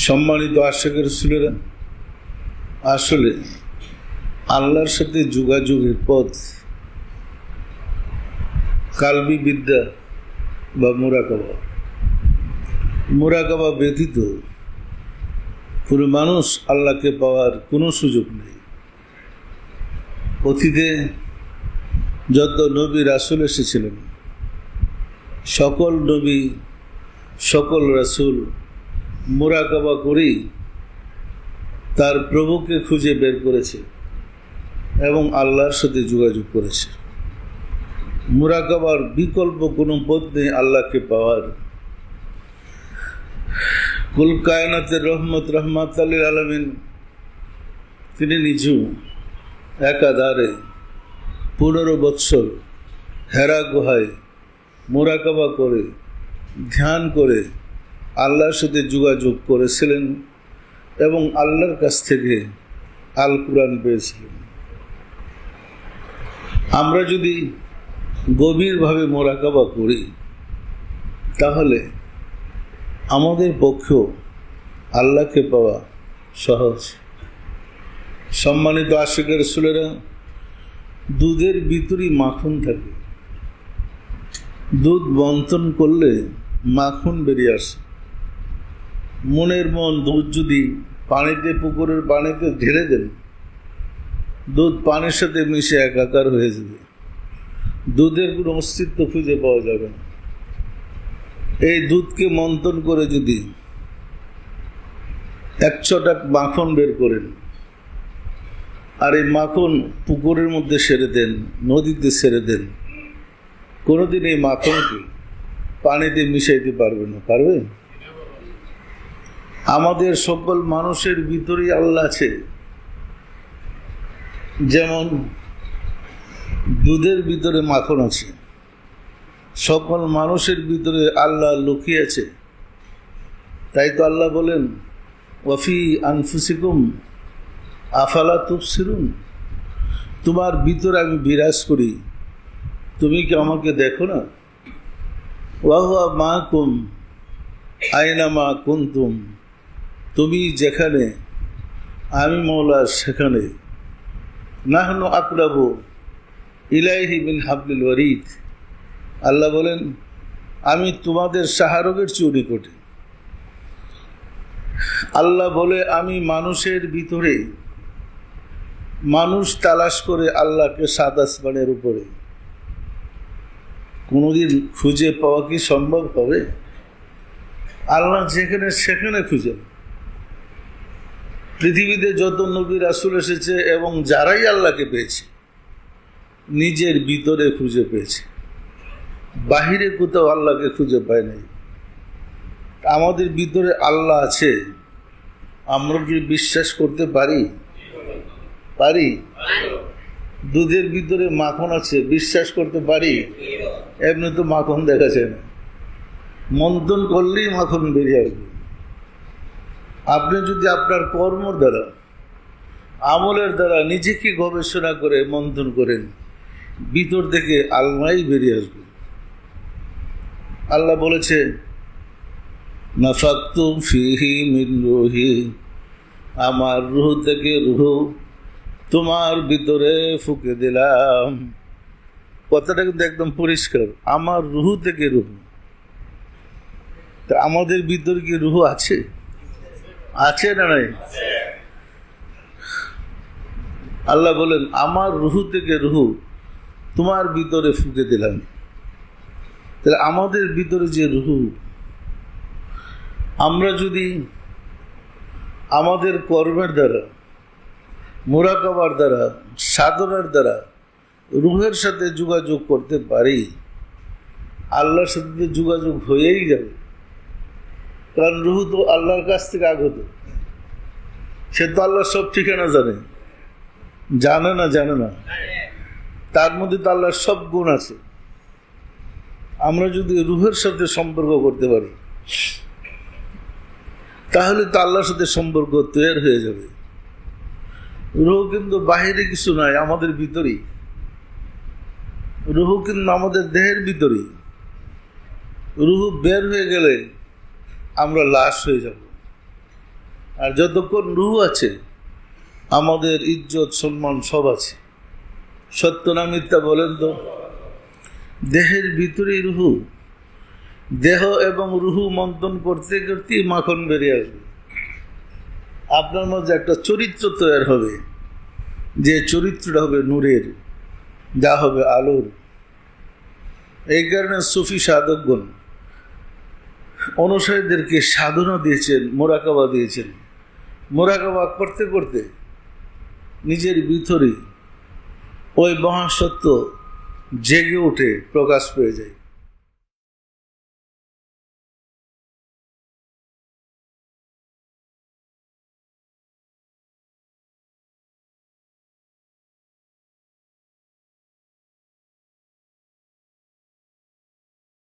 সম্মানিত আশিকের রাসূলেরা, আসলে আল্লাহর সাথে যোগাযোগের পথ কালবি বিদ্যা বা মুরাকাবা ব্যতীত কোনো মানুষ আল্লাহকে পাওয়ার কোনো সুযোগ নেই। অতীতে যত নবী রাসূল এসেছিলেন, সকল নবী সকল রাসূল মুরাকাবা করেই তার প্রভুকে খুঁজে বের করেছে এবং আল্লাহর সাথে যোগাযোগ করেছে। মুরাকাবার বিকল্প কোনো পথ নেই আল্লাহকে পাওয়ার। কুল কায়নাতের রহমত লিল আলামিন তিনি নিজেও একাধারে 15 বৎসর হেরা গুহায় মুরাকাবা করে ধ্যান করে আল্লাহর সাথে যোগাযোগ করেছিলেন এবং আল্লাহর কাছ থেকে আল কুরআন পেয়েছিলেন। আমরা যদি গভীরভাবে মুরাকাবা করি তাহলে আমাদের পক্ষেও আল্লাহকে পাওয়া সহজ। সম্মানিত আশিকের রাসূলেরা, দুধের ভিতরই মাখন থাকে। দুধ মন্থন করলে মাখন বেরিয়ে আসে। মনের মন দুধ যদি পানিতে, পুকুরের পানিতে ঢেলে দেন, দুধ পানির সাথে মিশে একাকার হয়ে যাবে, দুধের কোনো অস্তিত্ব খুঁজে পাওয়া যাবে না। এই দুধকে মন্থন করে যদি 1 ছটাক মাখন বের করেন আর এই মাখন পুকুরের মধ্যে ছেড়ে দেন, নদীতে ছেড়ে দেন, কোনোদিন এই মাখনকে পানিতে মিশাইতে পারবে না। পারবে? আমাদের সকল মানুষের ভিতরেই আল্লাহ আছে। যেমন দুধের ভিতরে মাখন আছে, সকল মানুষের ভিতরে আল্লাহ লুকিয়ে আছে। তাই তো আল্লাহ বলেন, ওয়াফি আনফুসিকুম আফালা তুবসিরুন, তোমার ভিতরে আমি বিরাজ করি, তুমি কি আমাকে দেখো না? ওয়াহুয়া মাকুম আইনামা কুনতুম, তুমি যেখানে আমি মওলা সেখানে। নাহনু আকরাবু ইলাইহি মিন হাবলিল ওয়ারিদ, আল্লাহ বলেন আমি তোমাদের শাহরগের চেয়ে নিকটে। আল্লাহ বলে আমি মানুষের ভিতরে, মানুষ তালাশ করে আল্লাহকে 7 আসমানের উপরে। কোনোদিন খুঁজে পাওয়া কি সম্ভব হবে? আল্লাহ যেখানে সেখানে খুঁজেন। পৃথিবীতে যত নবী রাসূল এসেছে এবং যারাই আল্লাহকে পেয়েছে নিজের ভিতরে খুঁজে পেয়েছে, বাহিরে কোথাও আল্লাহকে খুঁজে পায় নাই। আমাদের ভিতরে আল্লাহ আছে, আমরা কি বিশ্বাস করতে পারি? পারি? দুধের ভিতরে মাখন আছে, বিশ্বাস করতে পারি? এমনি তো মাখন দেখা যায় না, মন্থন করলেই মাখন বেরিয়ে আসবে। আপনি যদি আপনার কর্মর দ্বারা, আমলের দ্বারা নিজেকে গবেষণা করে মন্থন করেন, ভিতর থেকে আল্লাহই বেরিয়ে আসবে। আল্লাহ বলেছে, নাফাকতু ফিহি মিন রূহি, আমার রূহ থেকে রূহ তোমার ভিতরে ফুঁকে দিলাম। কথাটা কিন্তু একদম পরিষ্কার, আমার রূহ থেকে রূহ। তা আমাদের ভিতরে কি রূহ আছে? আছে না নাই? আল্লাহ বলেন আমার রূহ থেকে রূহ তোমার ভিতরে ফুঁকে দিলাম। তাহলে আমাদের ভিতরে যে রূহ, আমরা যদি আমাদের কর্মের দ্বারা, মুরাকাবার দ্বারা, সাধনার দ্বারা রূহের সাথে যোগাযোগ করতে পারি, আল্লাহর সাথে যোগাযোগ হয়েই যাবে। কারণ রূহ তো আল্লাহর কাছ থেকে আগত, সে তো আল্লাহর সব ঠিকানা জানে। জানে না? তার মধ্যে তো আল্লাহর সব গুণ আছে। আমরা যদি রূহের সাথে সম্পর্ক করতে পারি তাহলে তো আল্লাহর সাথে সম্পর্ক তৈরি হয়ে যাবে। রূহ কিন্তু বাহিরে কিছু নয়, আমাদের ভিতরেই। রূহ কিন্তু আমাদের দেহের ভিতরেই। রূহ বের হয়ে গেলে আমরা লাশ হয়ে যাব। আর যতক্ষণ রুহ আছে আমাদের ইজ্জত সম্মান সব আছে। সত্য না মিথ্যা বলেন তো? দেহের ভিতরেই রুহু, দেহ এবং রুহু মন্থন করতে করতেই মাখন বেরিয়ে আসবে। আপনার মধ্যে একটা চরিত্র তৈরি হবে, যে চরিত্রটা হবে নূরের, যা হবে আলোর। এই কারণে সুফি সাধকগণ অনুসারীদেরকে সাধনা দিয়েছেন, মোরাকাবা দিয়েছেন। মোরাকাবা করতে করতে নিজের ভিতরে ওই মহাসত্য জেগে উঠে প্রকাশ পেয়ে যায়।